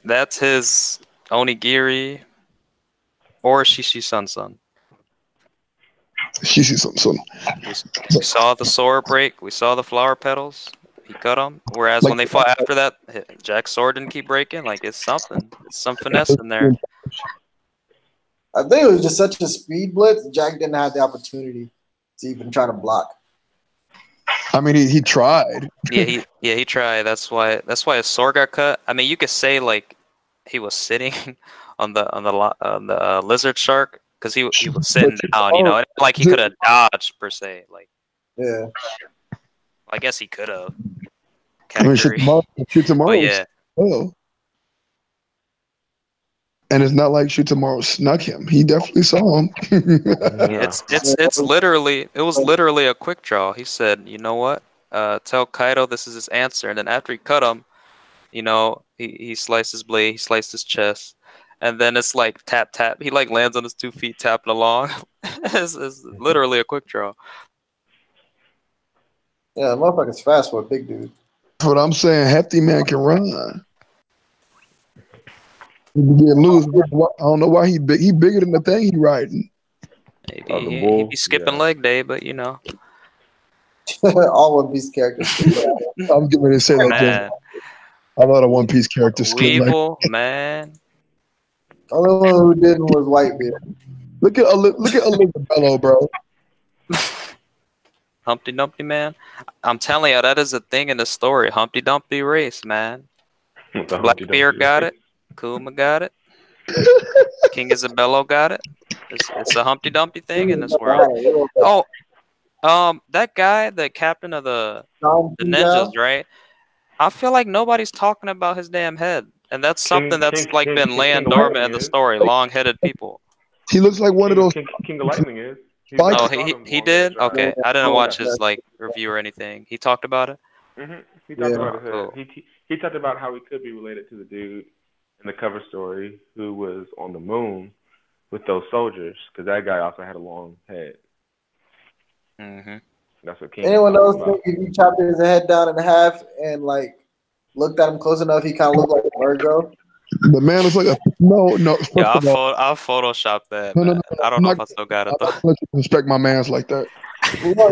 that's his onigiri or Shishi Sun. She sees something. We saw the sword break. We saw the flower petals. He cut them. Whereas when they fought after that, Jack's sword didn't keep breaking. Like, it's something. It's some finesse in there. I think it was just such a speed blitz. Jack didn't have the opportunity to even try to block. I mean, he tried. He tried. That's why his sword got cut. I mean, you could say like he was sitting on the lizard shark because he was sitting down. You know, like he could have dodged per se. Like, yeah, I guess he could have. I mean, Shitamaru. Yeah. Oh. And it's not like Shitamaru snuck him. He definitely saw him. It's literally a quick draw. He said, you know what? Tell Kaido this is his answer. And then after he cut him, you know, he sliced his blade, he sliced his chest. And then it's like tap tap. He like lands on his 2 feet tapping along. it's literally a quick draw. Yeah, the motherfucker's fast for a big dude. That's what I'm saying. Hefty man can run. He get loose. I don't know why he big. He bigger than the thing he riding. Maybe he'd be skipping leg day, but you know. All One Piece characters. I'm getting ready to say that, Jim. A lot of One Piece characters. Weevil, man. Only one who didn't was Whitebeard. Look at Elizabeth, bro. Humpty Dumpty, man. I'm telling you, that is a thing in the story. Humpty Dumpty race, man. Blackbeard got it. Kuma got it. King Isabella got it. It's a Humpty Dumpty thing in this world. Oh, that guy, the captain of the ninjas, right? I feel like nobody's talking about his damn head, and that's something that's been laying dormant in the story. Long-headed people. He looks like one of those. King of Lightning is. Oh, he did? Okay, I didn't watch his review or anything. He talked about it. He talked about it. He talked about how he could be related to the dude in the cover story who was on the moon with those soldiers, because that guy also had a long head. That's what King. Anyone else think if you chopped his head down in half and like looked at him close enough, he kind of looked like a Virgo? The man looks like a no. Yeah, I'll Photoshop that. No, I don't know if I still got it though. I'm not let you respect my man's like that.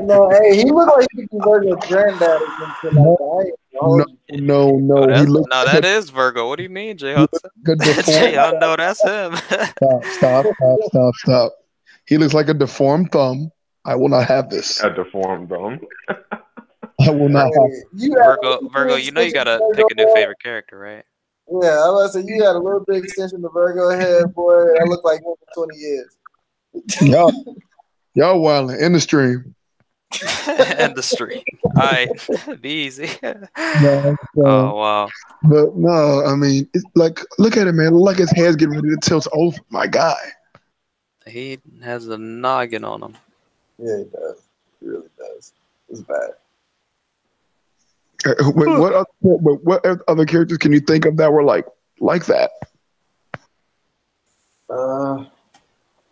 No, hey, he looked like he could be Virgo's granddad or something like that. No. That is Virgo. What do you mean, Jay Hudson? Jay Hudson, no, that's him. Stop. He looks like a deformed thumb. I will not have this. A deformed thumb. I will not have it. Virgo, you know you gotta pick a new favorite character, right? Yeah, I was about to say, you got a little bit extension to Virgo head, boy. That looked like him for 20 years. Y'all wilding in the stream. In the stream. All right. Be easy. No, oh, wow. But no, I mean, it's like, look at it, man. Look like his head's getting ready to tilt over. My guy. He has a noggin on him. Yeah, he does. He really does. It's bad. What other characters can you think of that were like that? No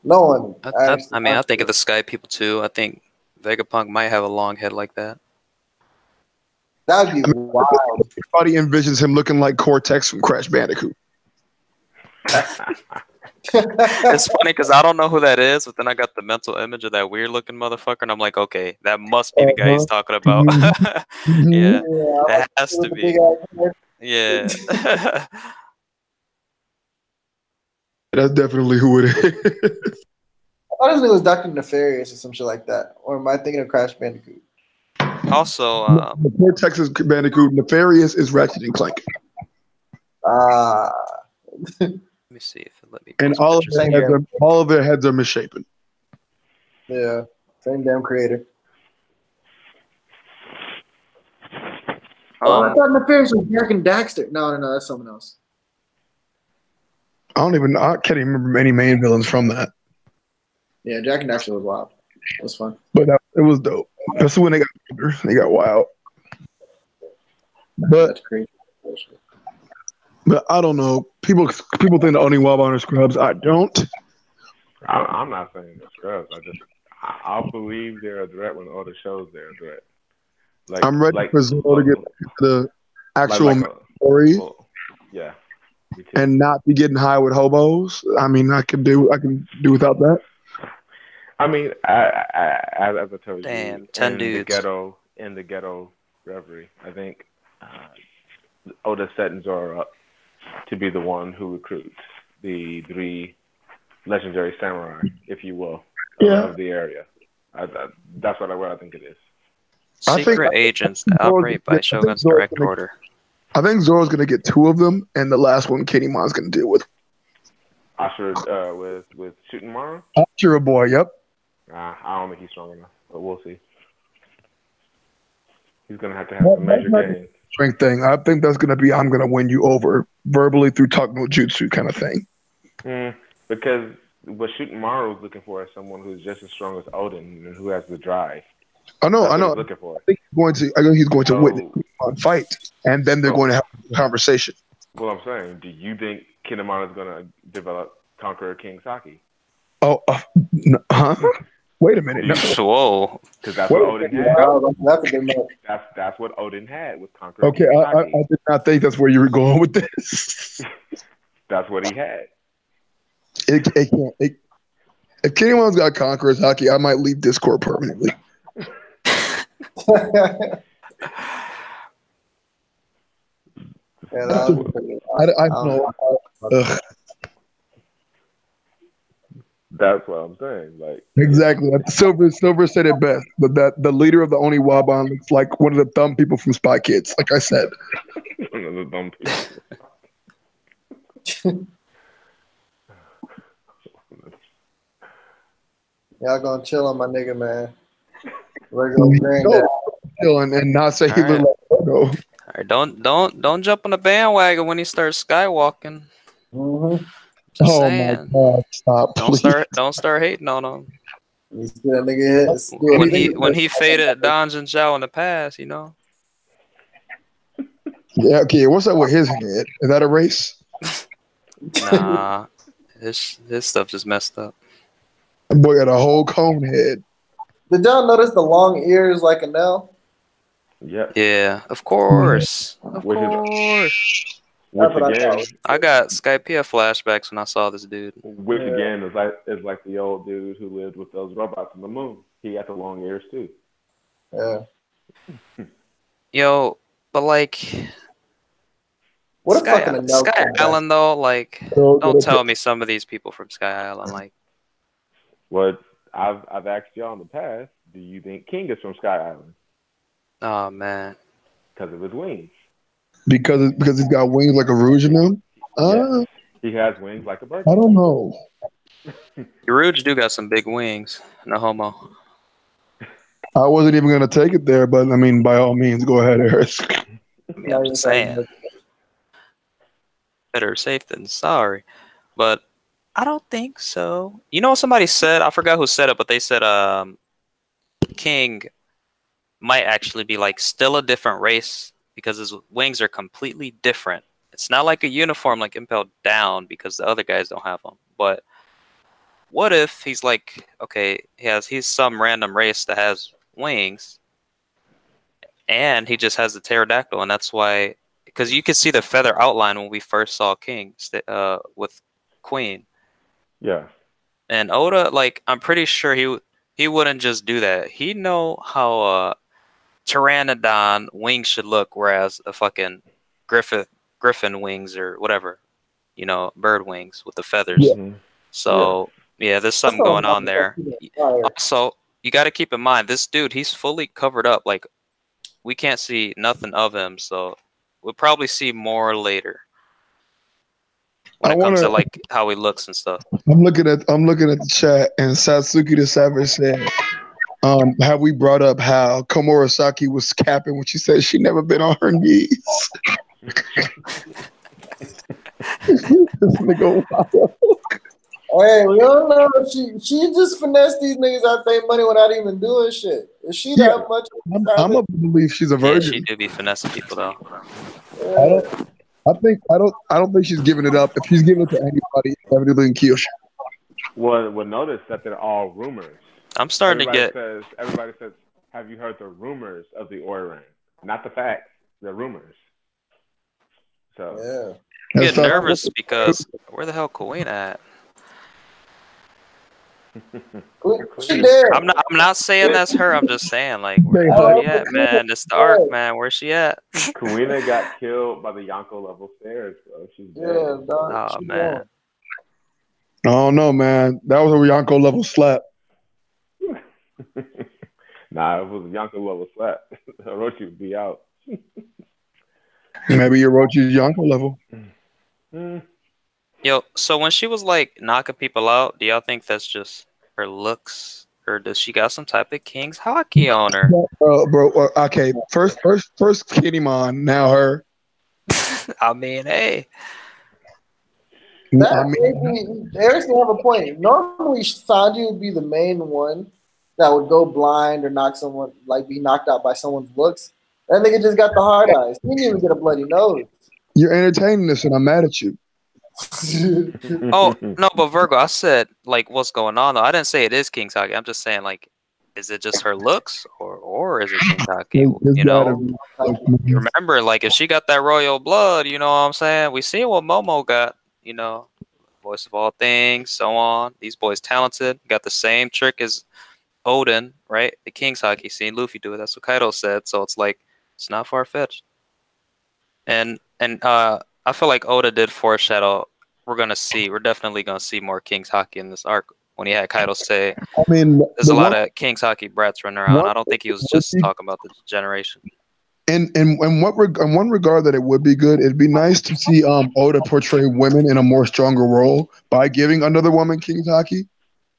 one. I think of the Sky People too. I think Vegapunk might have a long head like that. That'd be wild. Everybody envisions him looking like Cortex from Crash Bandicoot. It's funny because I don't know who that is, but then I got the mental image of that weird looking motherfucker, and I'm like, okay, that must be the guy he's talking about. Yeah, it has to be. Yeah. That's definitely who it is. I thought his name was Dr. Nefarious or some shit like that. Or am I thinking of Crash Bandicoot? Also, the Cortex is Bandicoot. Nefarious is Ratchet and Clank. let me see if it let me. And all of their heads are misshapen. Yeah, same damn creator. I thought Nefarious was Jack and Daxter. No, that's someone else. I can't even remember any main villains from that. Yeah, Jack and Daxter was wild. It was fun. But it was dope. That's when they got older. They got wild. But I don't know. People think the only Wabon are scrubs. I don't. I'm not saying they're scrubs. I'll believe they're a threat when Oda shows they're a threat. Like, I'm ready for Zoro to get the actual story. Yeah. And not be getting high with hobos. I mean, I can do without that. I mean, as I told you, 10 dudes in the ghetto reverie, I think Oda's setting Zoro up to be the one who recruits the 3 legendary samurai, if you will, of the area. That's what I think it is. Secret agents operate by Shogun's direct order. I think Zoro's going to get 2 of them, and the last one Kinemon's going to deal with. Ashura with Shooting Mara? Ashura boy, yep. I don't think he's strong enough, but we'll see. He's going to have some major gains. Strength thing. I think that's going to be I'm going to win you over verbally through talk no jutsu kind of thing. Because what Shooting Mara was looking for is someone who's just as strong as Odin and who has the drive. I know. Looking for. I think he's going to witness Kinemon fight, and then they're going to have a conversation. Well, I'm saying, do you think Kinemon is going to develop Conqueror King Saki? Oh, huh? Wait a minute. Whoa. Because that's what Odin had. That's what Odin had with Conqueror King Saki. I did not think that's where you were going with this. That's what he had. If Kinemon's got Conqueror Saki, I might leave Discord permanently. I don't know. That's what I'm saying. Like exactly. Silver said it best. That the leader of the Oni Wabon looks like one of the dumb people from Spy Kids. Like I said. One of the dumb people. Y'all gonna chill on my nigga, man. Regular granddad. Chill and not say he looked like Virgo. All right, don't jump on the bandwagon when he starts skywalking. Just saying. My God! Stop! Don't start hating on him. That when he faded Don and Zhao in the past, you know. Yeah. Okay. What's up with his head? Is that a race? Nah, his stuff just messed up. That boy got a whole cone head. Did y'all notice the long ears like an L? Yeah. Yeah, of course. Of course. Which again, I got Skypiea flashbacks when I saw this dude. Which again is like the old dude who lived with those robots on the moon. He got the long ears too. Yeah. Yo, but like, what a Sky Island though, like, don't tell me some of these people from Sky Island, like. What I've asked y'all in the past, do you think King is from Sky Island? Oh man. Because of his wings. Because he's got wings like a Rouge in him? Yeah. He has wings like a bird. I don't know. Rouge do got some big wings. No homo. I wasn't even going to take it there, but I mean, by all means, go ahead, Harris. I'm just saying. Better safe than sorry. But I don't think so. You know what somebody said? I forgot who said it, but they said King might actually be like still a different race because his wings are completely different. It's not like a uniform like impelled down because the other guys don't have them. But what if he's like, okay, he's some random race that has wings and he just has the pterodactyl, and that's why, because you could see the feather outline when we first saw King with Queen. Yeah. And Oda, like, I'm pretty sure he wouldn't just do that. He'd know how Pteranodon wings should look, whereas a fucking griffin wings or whatever, you know, bird wings with the feathers. Yeah. So yeah, there's something going on there. Also, you got to keep in mind this dude. He's fully covered up. Like we can't see nothing of him, so we'll probably see more later when it comes to like how he looks and stuff. I'm looking at the chat, and Satsuki the Savage said, have we brought up how Komurasaki was capping when she said she never been on her knees? This nigga wild. Hey, we don't know. She just finessed these niggas out their money without even doing shit. Is she that much? I'm a believe she's a virgin. Yeah, she do be finessing people though. I don't think she's giving it up. If she's giving it to anybody, evidently in Kyosho. Well, notice that they're all rumors. I'm starting Everybody says, have you heard the rumors of the Oi ring? Not the facts. The rumors. So yeah. I get nervous because where the hell Kuwait at? She dead. I'm not saying that's her. I'm just saying like where she at, man? It's the arc, man. Where's she at? Kuwait got killed by the Yonko level stairs, bro. She's dead. Yeah, dog. Oh man. I don't know, man. That was a Yonko level slap. Nah, it was a Yonko level slap. Orochi would be out. Maybe Orochi's Yonko level. Yo, so when she was like knocking people out, do y'all think that's just her looks, or does she got some type of King's hockey on her? Bro, okay. First Kinnymon, now her. I mean, hey. Eric's gonna have a point. Normally, Sanji would be the main one that would go blind or knock someone, like be knocked out by someone's looks. That nigga just got the hard eyes. He didn't even get a bloody nose. You're entertaining this, and I'm mad at you. Oh no, but Virgo, I said like what's going on though. I didn't say it is King's hockey. I'm just saying like, is it just her looks or is it King's hockey? You know, remember like if she got that royal blood, you know what I'm saying? We seen what Momo got. You know, voice of all things, so on. These boys talented. Got the same trick as Odin, right? The King's hockey. Seen Luffy do it. That's what Kaido said. So it's like it's not far fetched. And I feel like Oda did foreshadow. We're definitely gonna see more King's hockey in this arc. When he had Kaido say, I mean, there's a lot of King's hockey brats running around. I don't think he was just talking about the generation. In one regard that it would be good, it'd be nice to see Oda portray women in a more stronger role by giving another woman King's hockey.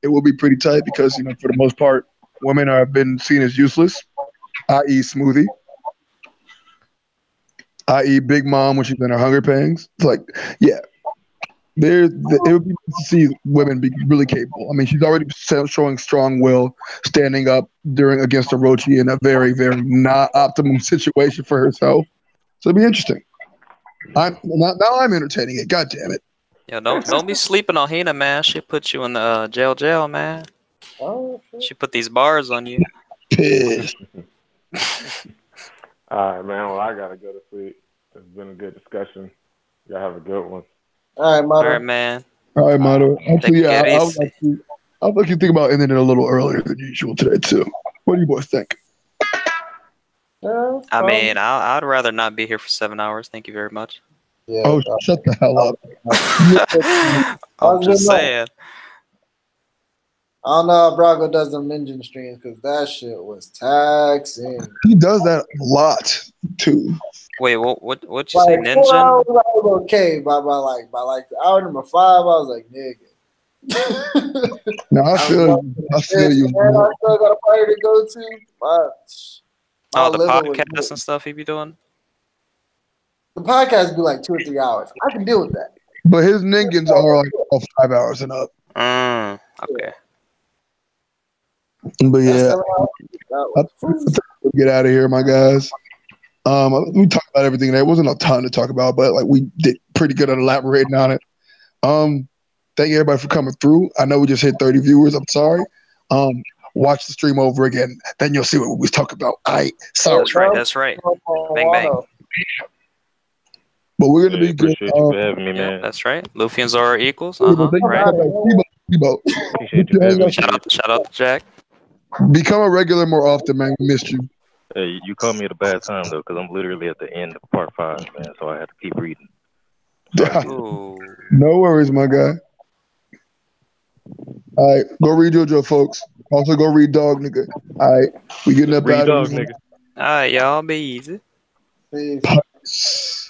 It will be pretty tight because for the most part, women have been seen as useless, i.e. Smoothie, i.e. Big Mom when she's in her hunger pangs. It's like, yeah, it would be nice to see women be really capable. I mean, she's already showing strong will, standing up against Orochi in a very, very not optimum situation for herself. So it'd be interesting. I'm entertaining it. God damn it! Yo, don't be sleeping on Hina, man. She put you in the jail, man. Oh, she put these bars on you. Pissed. All right, man. Well, I gotta go to sleep. It's been a good discussion. Y'all have a good one. All right, Mato. All right, man. All right, Mato. Actually, yeah, I'll let you think about ending it a little earlier than usual today, too. What do you boys think? I mean, I'd rather not be here for 7 hours. Thank you very much. Yeah, oh, shut the hell up. I'm just saying. I don't know how Brago does them ninja streams because that shit was taxing. He does that a lot, too. Wait, what you say, ninja? 4 hours, I was okay. By like hour number 5, I was like, nigga. No, I feel you. Man, I still got a party to go to. The podcast and stuff he be doing? The podcast be like 2 or 3 hours. I can deal with that. But his ningans are like 5 hours and up. Okay. But yeah, get out of here, my guys. We talked about everything. There wasn't a ton to talk about, but like we did pretty good at elaborating on it. Thank you everybody for coming through. I know we just hit 30 viewers. I'm sorry. Watch the stream over again, then you'll see what we was talking about. Sorry. That's right. Bang bang. But we're gonna be good. Appreciate you for having me, man. That's right. Luffy and Zoro equals. Right. Shout out to Jack. Become a regular more often, man. We missed you. Hey, you called me at a bad time though, because I'm literally at the end of part 5, man. So I had to keep reading. No worries, my guy. All right, go read JoJo, folks. Also, go read Dog Nigga. All right, we getting up out of here. All right, y'all. Be easy. Peace.